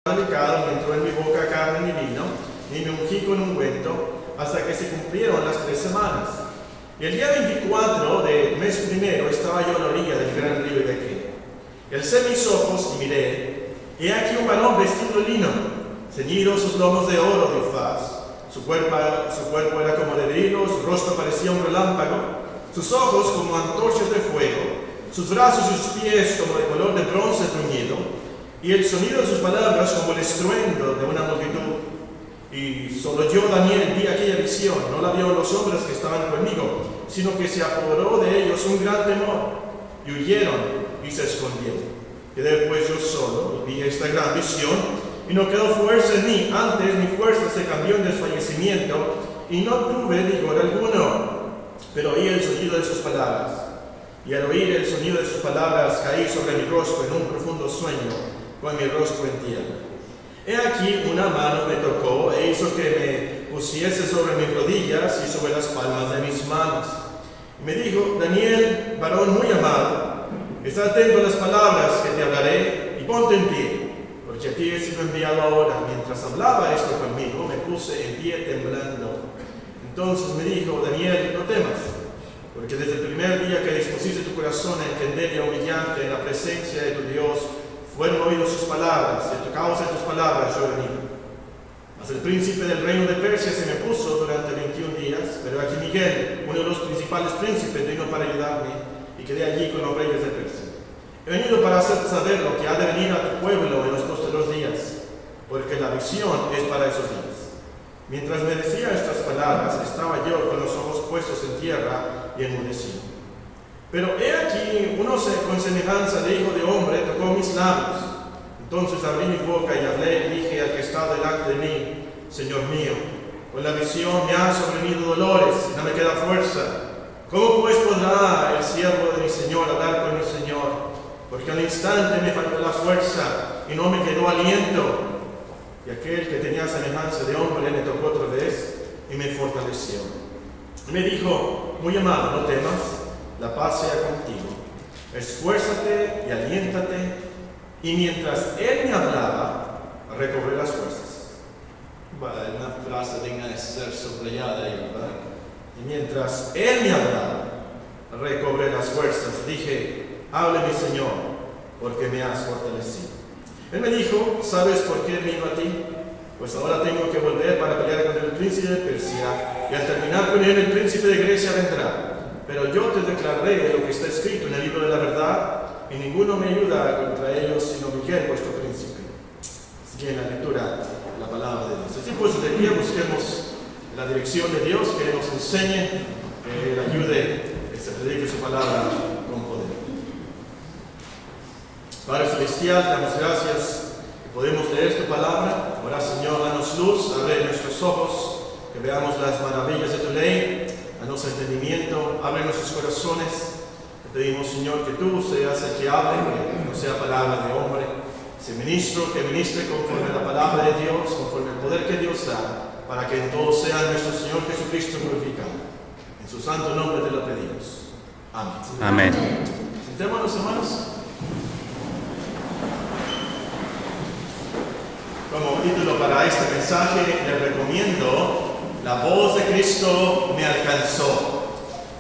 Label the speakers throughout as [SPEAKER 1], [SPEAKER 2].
[SPEAKER 1] pecado, ni entró en mi boca carne ni vino, ni me ungí con ungüento, hasta que se cumplieron las 3 semanas. Y el día 24 del mes primero estaba yo a la orilla del gran río de aquí. Y alcé mis ojos y miré, y he aquí un varón vestido de lino, ceñido sus lomos de oro de Ufaz. Su cuerpo era como de brillo, su rostro parecía un relámpago, sus ojos como antorchas de fuego, sus brazos y sus pies como de color de bronce bruñido, y el sonido de sus palabras como el estruendo de una multitud. Y solo yo, Daniel, vi aquella visión, no la vieron los hombres que estaban conmigo, sino que se apoderó de ellos un gran temor, y huyeron y se escondieron. Quedé pues yo solo, y vi esta gran visión, y no quedó fuerza en mí, antes mi fuerza se cambió en desfallecimiento, y no tuve vigor alguno, pero oí el sonido de sus palabras. Y al oír el sonido de sus palabras caí sobre mi rostro en un profundo sueño, con mi rostro en tierra. He aquí una mano me tocó e hizo que me pusiese sobre mis rodillas y sobre las palmas de mis manos. Y me dijo: Daniel, varón muy amado, está atento a las palabras que te hablaré y ponte en pie, porque a ti he sido enviado ahora. Mientras hablaba esto conmigo, me puse en pie temblando. Entonces me dijo: Daniel, no temas, porque desde el primer día que dispusiste tu corazón a entender y a humillarte en la presencia de tu Dios, fueron oídas sus palabras, y a causa de tus palabras yo he venido. Mas el príncipe del reino de Persia se me puso durante 21 días, pero aquí Miguel, uno de los principales príncipes, vino para ayudarme, y quedé allí con los reyes de Persia. He venido para hacer saber lo que ha de venir a tu pueblo en los posteriores días, porque la visión es para esos días. Mientras me decía estas palabras, estaba yo con los ojos puestos en tierra y enmudecido. Pero he aquí, uno con semejanza de hijo de hombre tocó mis labios. Entonces abrí mi boca y hablé y dije al que está delante de mí: Señor mío, con la visión me han sobrevenido dolores y no me queda fuerza. ¿Cómo pues podrá el siervo de mi Señor hablar con mi Señor? Porque al instante me faltó la fuerza y no me quedó aliento. Y aquel que tenía semejanza de hombre me tocó otra vez y me fortaleció. Y me dijo: muy amado, no temas, la paz sea contigo. Esfuérzate y aliéntate. Y mientras él me hablaba, recobré las fuerzas. Una frase digna de ser subrayada ahí, ¿verdad? Y mientras él me hablaba, recobré las fuerzas. Dije: hable mi Señor, porque me has fortalecido. Él me dijo: ¿sabes por qué vino a ti? Pues ahora tengo que volver para pelear contra el príncipe de Persia, y al terminar con él, el príncipe de Grecia vendrá. Pero yo te declararé lo que está escrito en el libro de la verdad, y ninguno me ayuda contra ellos, sino Miguel, vuestro príncipe. Sigue en la lectura la palabra de Dios. Así pues, de día busquemos la dirección de Dios, que Él nos enseñe, que Él ayude, que se predique su palabra con poder. Padre Celestial, te damos gracias que podemos leer tu palabra. Ahora, Señor, danos luz, abre nuestros ojos, que veamos las maravillas de tu ley. Danos entendimiento, abre nuestros corazones. Te pedimos, Señor, que tú seas el que hable, que no sea palabra de hombre. Ese ministro que ministre conforme a la palabra de Dios, conforme al poder que Dios da, para que en todo sea nuestro Señor Jesucristo glorificado. En su santo nombre te lo pedimos. Amén.
[SPEAKER 2] Amén.
[SPEAKER 1] Sentémonos, hermanos. Como título para este mensaje, les recomiendo: La voz de Cristo me alcanzó.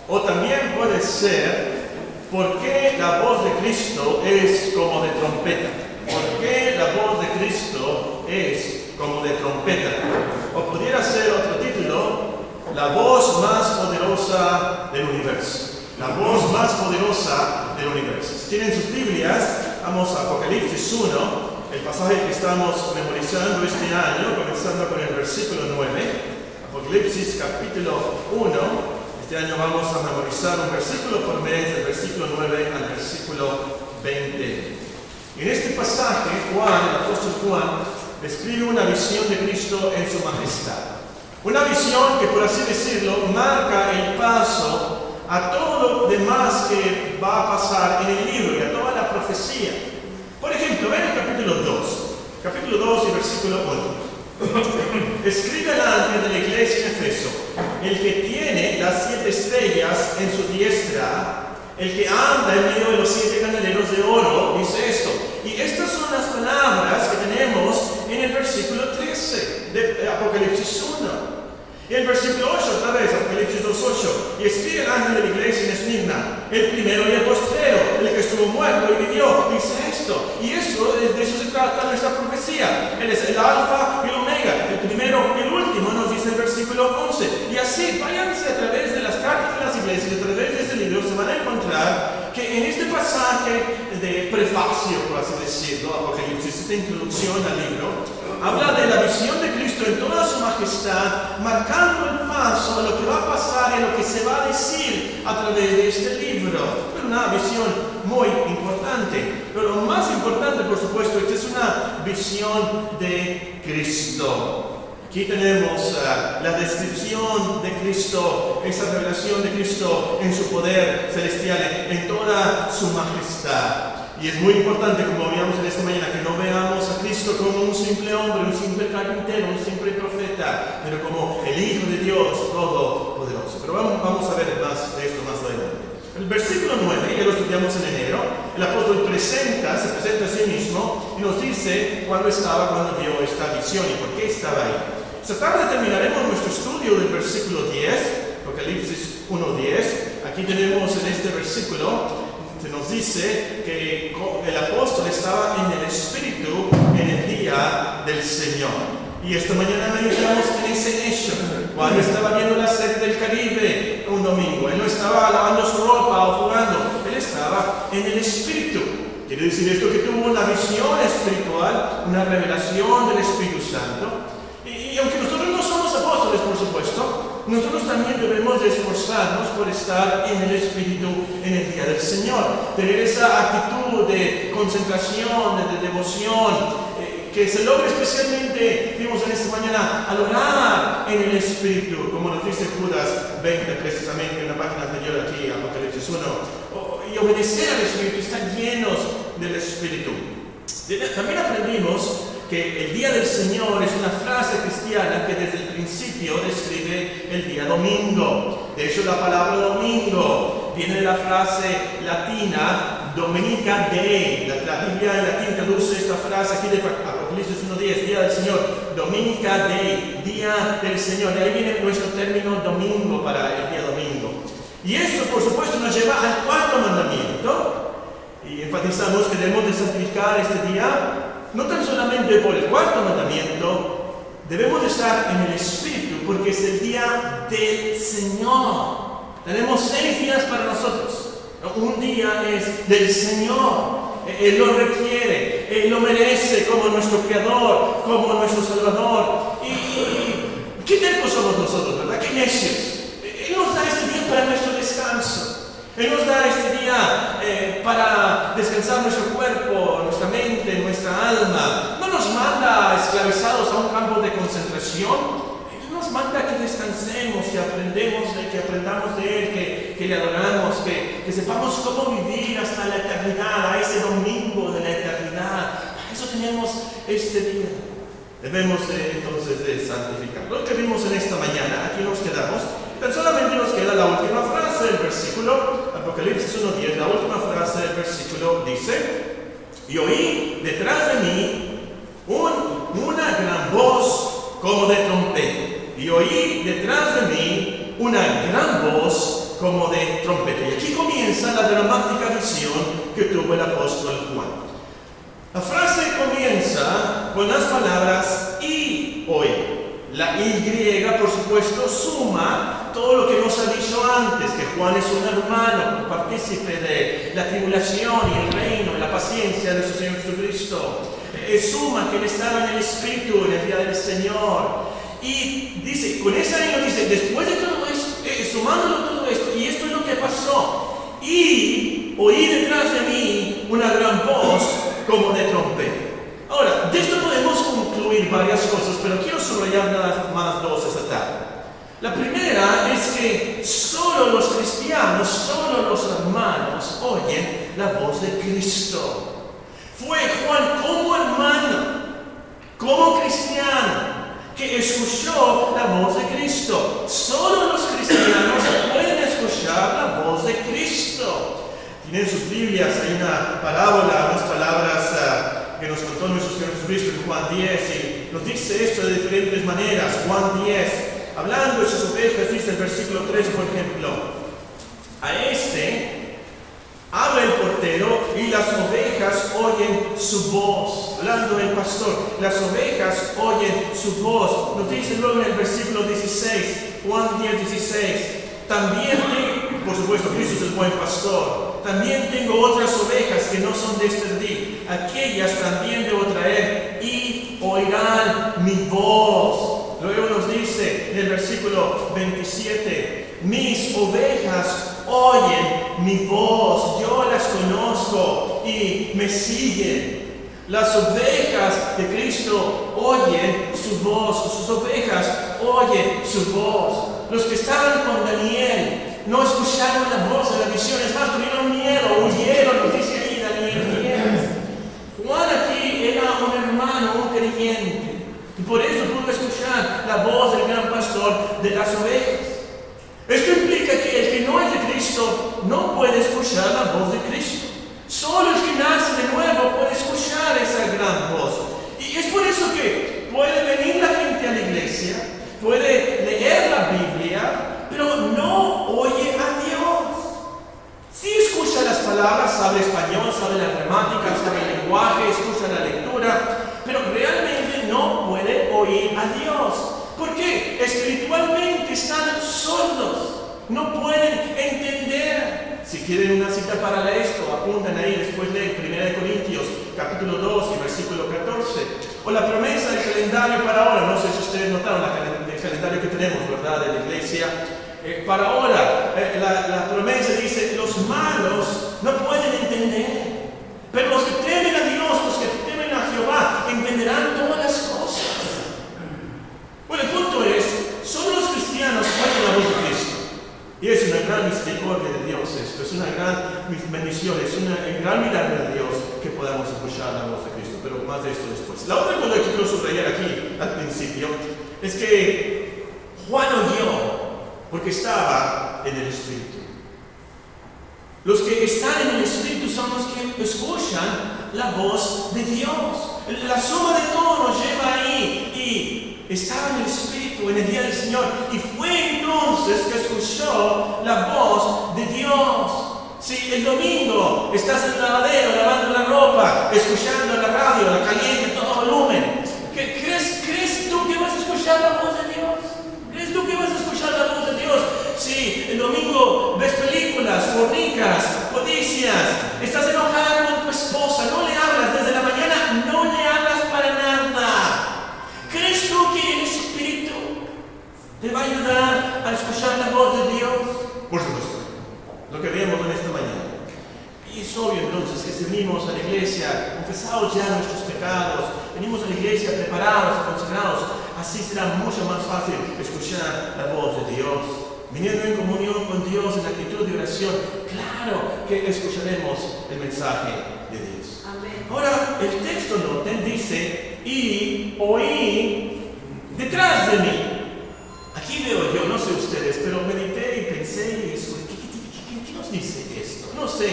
[SPEAKER 1] O también puede ser: ¿por qué la voz de Cristo es como de trompeta? ¿Por qué la voz de Cristo es como de trompeta? O pudiera ser otro título: La voz más poderosa del universo. La voz más poderosa del universo. Si tienen sus Biblias, vamos a Apocalipsis 1, el pasaje que estamos memorizando este año, comenzando con el versículo 9. Apocalipsis capítulo 1, este año vamos a memorizar un versículo por mes, del versículo 9 al versículo 20. En este pasaje, el apóstol Juan, describe una visión de Cristo en su majestad. Una visión que, por así decirlo, marca el paso a todo lo demás que va a pasar en el libro y a toda la profecía. Por ejemplo, ven el capítulo 2 y versículo 1. Escribe al ángel de la iglesia en Efeso: el que tiene las 7 estrellas en su diestra, el que anda en medio de los 7 candeleros de oro, dice esto. Y estas son las palabras que tenemos Y el versículo 8, otra vez, Apocalipsis 2:8. Y escribe el ángel de la iglesia en Esmirna, el primero y el postrero, el que estuvo muerto y vivió, dice esto. Y eso, de eso se trata nuestra profecía. Él es el alfa y el omega, el primero y el último, nos dice el versículo 11. Y así, váyanse a través de las cartas de las iglesias, a través de ese libro, se van a encontrar que en este pasaje de prefacio, por así decirlo, Apocalipsis, esta introducción al libro, habla de la visión de Cristo en toda su majestad, marcando el paso a lo que va a pasar y a lo que se va a decir a través de este libro. Es una visión muy importante. Pero lo más importante, por supuesto, esta es una visión de Cristo. Aquí tenemos la descripción de Cristo, esa revelación de Cristo en su poder celestial, en toda su majestad. Y es muy importante, como veíamos en esta mañana, que no veamos a Cristo como un simple hombre, un simple carpintero, un simple profeta, pero como el Hijo de Dios Todopoderoso. Pero vamos a ver más de esto más adelante. El versículo 9, ya lo estudiamos en enero, el apóstol se presenta a sí mismo y nos dice cuándo vio esta visión y por qué estaba ahí. Esta tarde terminaremos nuestro estudio del versículo 10, Apocalipsis 1:10. Aquí tenemos en este versículo, se nos dice que el apóstol estaba en el Espíritu en el día del Señor. Y esta mañana meditamos en ese hecho. Cuando estaba viendo la serie del Caribe un domingo, él no estaba lavando su ropa o jugando, él estaba en el Espíritu. Quiere decir esto que tuvo una visión espiritual, una revelación del Espíritu Santo. Y aunque nosotros no somos apóstoles, por supuesto, nosotros también debemos de esforzarnos por estar en el Espíritu en el día del Señor. Tener esa actitud de concentración, de devoción, que se logra especialmente, vimos en esta mañana, al orar en el Espíritu, como nos dice Judas 20, precisamente en una página anterior aquí, Apocalipsis 1. Y obedecer al Espíritu, estar llenos del Espíritu. También aprendimos que el día del Señor es una frase cristiana que desde el principio describe el día domingo. De hecho, la palabra domingo viene de la frase latina Dominica Dei. La Biblia en latín traduce esta frase aquí de Apocalipsis 1:10, día del Señor, Dominica Dei, día del Señor. De ahí viene nuestro término domingo para el día domingo. Y esto, por supuesto, nos lleva al cuarto mandamiento. Y enfatizamos que debemos de santificar este día, no tan solamente por el cuarto mandamiento, debemos de estar en el Espíritu, porque es el día del Señor. Tenemos 6 días para nosotros. Un día es del Señor. Él lo requiere, Él lo merece como nuestro Creador, como nuestro Salvador. Y qué tercos somos nosotros, ¿verdad? Qué necios. Él nos da este día para nuestro descanso. Él nos da este día para descansar nuestro cuerpo, nuestra mente, nuestra alma. No nos manda esclavizados a un campo de concentración. Él nos manda que descansemos, que aprendamos de Él, que le adoramos, que sepamos cómo vivir hasta la eternidad, a ese domingo de la eternidad. Para eso tenemos este día. Debemos entonces de santificar. Lo que vimos en esta mañana, aquí nos quedamos. Tan solamente nos queda la última frase del versículo, Apocalipsis 1:10, la última frase del versículo dice: y oí detrás de mí una gran voz como de trompeta. Y oí detrás de mí una gran voz como de trompeta. Y aquí comienza la dramática visión que tuvo el apóstol Juan. La frase comienza con las palabras y oí. La Y, por supuesto, suma todo lo que nos ha dicho antes, que Juan es un hermano, partícipe de la tribulación y el reino, la paciencia de nuestro Señor Jesucristo. Suma que él estaba en el Espíritu en el día del Señor. Y dice, con esa I nos dice, después de todo esto, sumándolo todo esto, y esto es lo que pasó. Y oí detrás de mí una gran voz como de trompeta. Ahora, de esto podemos concluir varias cosas, pero quiero subrayar nada más 2 esta tarde. La primera es que solo los cristianos, solo los hermanos oyen la voz de Cristo. Fue Juan como hermano, como cristiano, que escuchó la voz de Cristo. Solo los cristianos pueden escuchar la voz de Cristo. Tienen sus Biblias, hay una parábola, unas palabras que nos contó nuestro Señor Jesucristo en Juan 10, y nos dice esto de diferentes maneras. Juan 10, hablando de sus ovejas, dice el versículo 3, por ejemplo, a habla el portero y las ovejas oyen su voz. Hablando del pastor, las ovejas oyen su voz. Nos dice luego en el versículo 16, Juan 10:16, también por supuesto, Cristo es el buen pastor. También tengo otras ovejas que no son de este redil. Aquellas también debo traer y oirán mi voz. Luego nos dice en el versículo 27, mis ovejas oyen mi voz, yo las conozco y me siguen. Las ovejas de Cristo oyen su voz, sus ovejas oyen su voz. Los que estaban con Daniel no escucharon la voz de la visión, es más, tuvieron miedo, huyeron, nos dice ahí Daniel. Juan aquí era un hermano, un creyente, y por eso pudo escuchar la voz del gran pastor de las ovejas. Esto implica que el que no es de Cristo no puede escuchar la voz de Cristo. Solo el que nace de nuevo puede escuchar esa gran voz. Y es por eso que puede venir la gente a la iglesia, puede leer la Biblia, pero no oye a Dios. Sí escucha las palabras, sabe español, sabe la gramática, sabe el lenguaje, escucha la lectura, pero realmente no puede oír a Dios. ¿Por qué? Espiritualmente están sordos, no pueden entender. Si quieren una cita para esto, apuntan ahí, después de 1 Corintios, capítulo 2 y versículo 14. O la promesa del calendario para ahora. No sé si ustedes notaron el calendario que tenemos, ¿verdad?, de la iglesia. Para ahora, la promesa dice, los malos no pueden entender, pero los que temen a Dios, los que temen a Jehová, entenderán todas las cosas. Bueno, el punto es, solo los cristianos oyen la voz de Cristo. Y es una gran misericordia de Dios esto, es una gran bendición, es un gran milagro de Dios que podamos escuchar la voz de Cristo, pero más de esto después. La otra cosa que quiero subrayar aquí al principio es que Juan oyó porque estaba en el Espíritu. Los que están en el Espíritu son los que escuchan la voz de Dios. La suma de todo nos lleva ahí y estaba en el Espíritu en el día del Señor y fue entonces que escuchó la voz de Dios. Si el domingo estás en el lavadero lavando la ropa, escuchando la radio, la caliente, todo volumen, ¿crees tú que vas a escuchar la voz de Dios? ¿Crees tú que vas a escuchar la voz de Dios? Si el domingo ves películas, fornicas, codicias, estás enojada con tu esposa, no le hablas desde la mañana, no le hablas para nada. ¿Crees tú que el Espíritu te va a ayudar a escuchar la voz de Dios? Por supuesto, lo que vemos en esta mañana. Y es obvio entonces que si venimos a la iglesia confesados ya nuestros pecados, venimos a la iglesia preparados y consagrados, así será mucho más fácil escuchar la voz de Dios. Viniendo en comunión con Dios en la actitud de oración, claro que escucharemos el mensaje de Dios. Amén. Ahora, el texto noten dice, y oí detrás de mí. Aquí veo yo, no sé ustedes, pero medité y pensé y dije, ¿qué nos dice esto? No sé,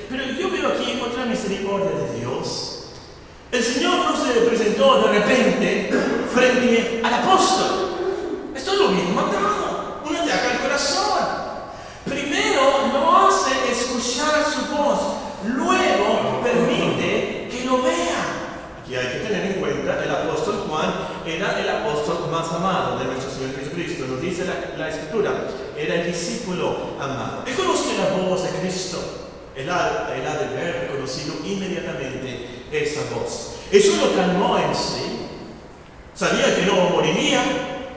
[SPEAKER 1] pero yo veo aquí otra misericordia de Dios. El Señor no se presentó de repente frente al apóstol. Esto lo bien matado, un ataque al corazón. Primero lo hace escuchar su voz, luego permite que lo vea. Aquí hay que tener en cuenta, el apóstol Juan era el apóstol más amado de nuestro Señor Jesucristo. Nos dice la Escritura, era el discípulo amado. Él conocía la voz de Cristo. Él ha de haber reconocido inmediatamente esa voz. Eso lo calmó en sí. Sabía que no moriría.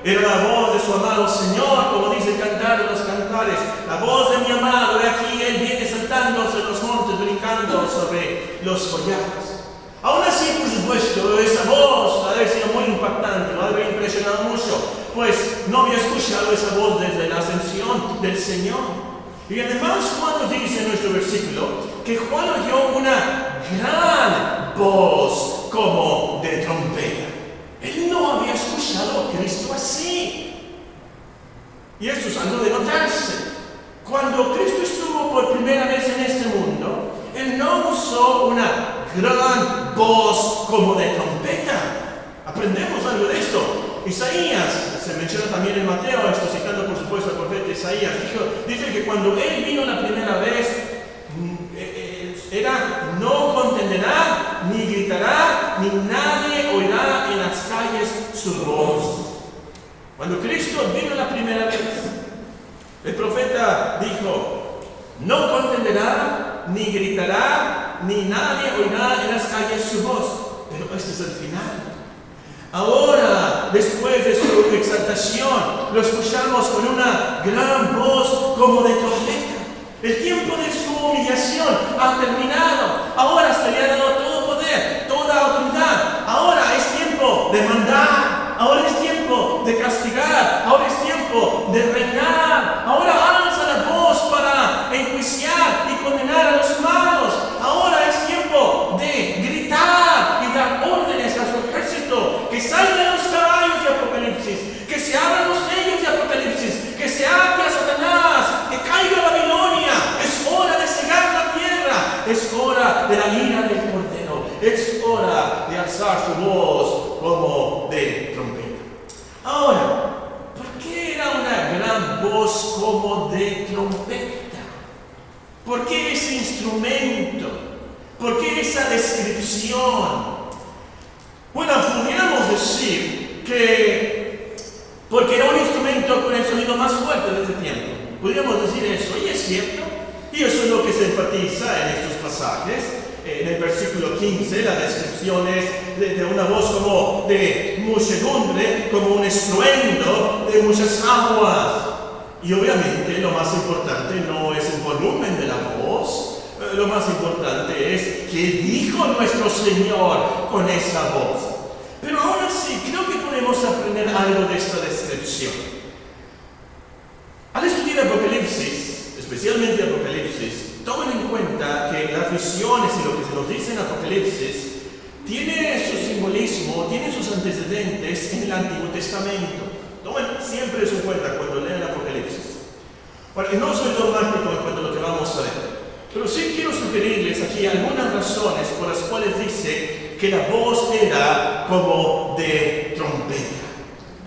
[SPEAKER 1] Era la voz de su amado Señor, como dice el cantar de los cantares. La voz de mi amado, he aquí, Él viene saltando sobre los montes, brincando sobre los collados. Aún así, por supuesto, esa voz ha de haber sido muy impactante, lo ha de haber impresionado mucho, pues no había escuchado esa voz desde la ascensión del Señor. Y además Juan nos dice en nuestro versículo que Juan oyó una gran voz como de trompeta. Él no había escuchado a Cristo así. Y esto es algo de notarse. Cuando Cristo estuvo por primera vez en este mundo, Él no usó una gran voz como de trompeta. Aprendemos algo de esto. Isaías, se menciona también en Mateo, esto citando por supuesto al profeta Isaías, dice que cuando él vino la primera vez, no contenderá, ni gritará, ni nadie oirá en las calles su voz. Cuando Cristo vino la primera vez, el profeta dijo, no contenderá, ni gritará, ni nadie oirá en las calles su voz. Pero este es el final. Ahora, después de su exaltación, lo escuchamos con una gran voz como de trompeta. El tiempo de su humillación ha terminado. Ahora se le ha dado todo poder, toda autoridad. Ahora es tiempo de mandar. Ahora es tiempo de castigar. Ahora es tiempo de reinar. Ahora alza la voz para enjuiciar y condenar a los malos. Ahora es tiempo de gritar y dar órdenes a su ejército. Que salgan los caballos de Apocalipsis. Que se abran los sellos de Apocalipsis. Que se ate a Satanás. Que caiga Babilonia. Es hora de cegar la tierra. Es hora de la ira del Cordero. Es hora de alzar su voz como de trompeta. Ahora, ¿por qué era una gran voz como de trompeta? ¿Por qué ese instrumento? ¿Por qué esa descripción? Bueno, pudiéramos decir que porque era un instrumento con el sonido más fuerte de ese tiempo. Podríamos decir eso, y es cierto, y eso es lo que se enfatiza en estos pasajes. En el versículo 15, la descripción es de una voz como de muchedumbre, como un estruendo de muchas aguas. Y obviamente lo más importante no es el volumen de la voz, lo más importante es qué dijo nuestro Señor con esa voz. Pero aún así, creo que podemos aprender algo de esta descripción. Al estudiar Apocalipsis, especialmente Apocalipsis, tomen en cuenta que las visiones y lo que se nos dice en Apocalipsis tiene su simbolismo, tiene sus antecedentes en el Antiguo Testamento. Tomen siempre eso en cuenta cuando lean Apocalipsis. Porque no soy dogmático en cuanto a lo que vamos a ver, pero sí quiero sugerirles aquí algunas razones por las cuales dice que la voz era como de trompeta.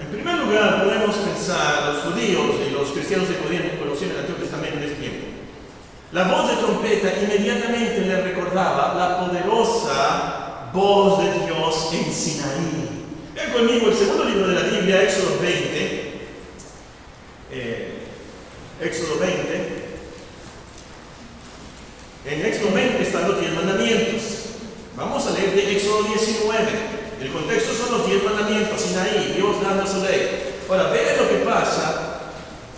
[SPEAKER 1] En primer lugar, podemos pensar los judíos y los cristianos que conocían el Antiguo Testamento en ese tiempo. La voz de trompeta inmediatamente le recordaba la poderosa voz de Dios en Sinaí. Vean conmigo el segundo libro de la Biblia, Éxodo 20. Éxodo 20. En Éxodo 20 están los 10 mandamientos. Vamos a leer de Éxodo 19. El contexto son los 10 mandamientos, Sinaí, Dios dando su ley. Ahora, vean lo que pasa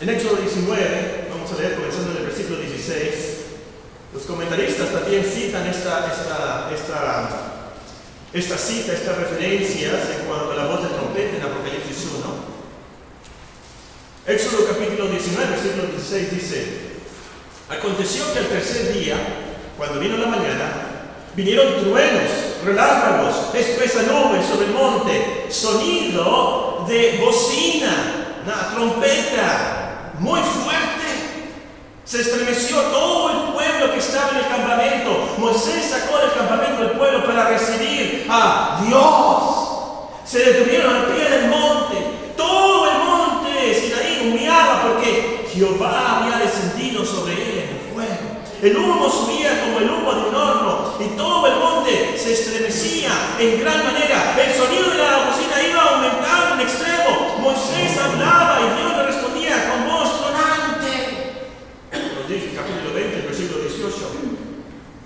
[SPEAKER 1] en Éxodo 19. Vamos a leer comenzando en el versículo 16. Los comentaristas también citan estas referencias en cuanto a la voz de trompeta en Apocalipsis 1. Éxodo capítulo 19, versículo 16 dice: aconteció que al tercer día, cuando vino la mañana, vinieron truenos, relámpagos, espesa nube sobre el monte, sonido de bocina, una trompeta muy fuerte. Se estremeció todo el pueblo que estaba en el campamento. Moisés sacó del campamento el pueblo para recibir a Dios. Se detuvieron al pie del monte. Todo el monte Sinaí humeaba porque Jehová había descendido sobre él en el fuego. El humo subía como el humo de un horno y todo el monte se estremecía en gran manera. El sonido de la bocina iba aumentando en extremo. Moisés hablaba y Dios le respondía con voz tronante. Nos dice capítulo 20, versículo 18.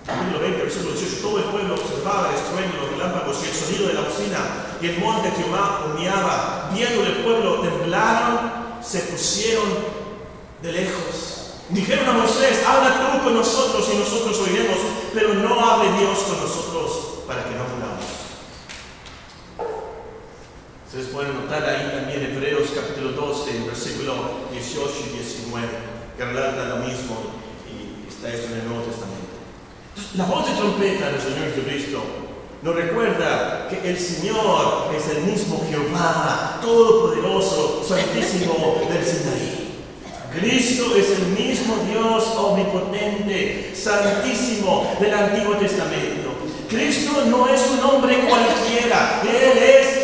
[SPEAKER 1] Capítulo 20, versículo 18. Todo el pueblo observaba el estruendo, los relámpagos y el sonido de la bocina. Y el monte Jehová humeaba. Viendo el pueblo, temblaron, se pusieron de lejos. Dijeron a Moisés: habla tú con nosotros y nosotros oiremos, pero no hable Dios con nosotros para que no muramos. Ustedes pueden notar ahí también Hebreos capítulo 12, versículo 18 y 19, que relata lo mismo y está eso en el Nuevo Testamento. Entonces, la voz de trompeta del Señor Jesucristo nos recuerda que el Señor es el mismo Jehová, todopoderoso, santísimo del Sinaí. Cristo es el mismo Dios omnipotente, santísimo del Antiguo Testamento. Cristo no es un hombre cualquiera, Él es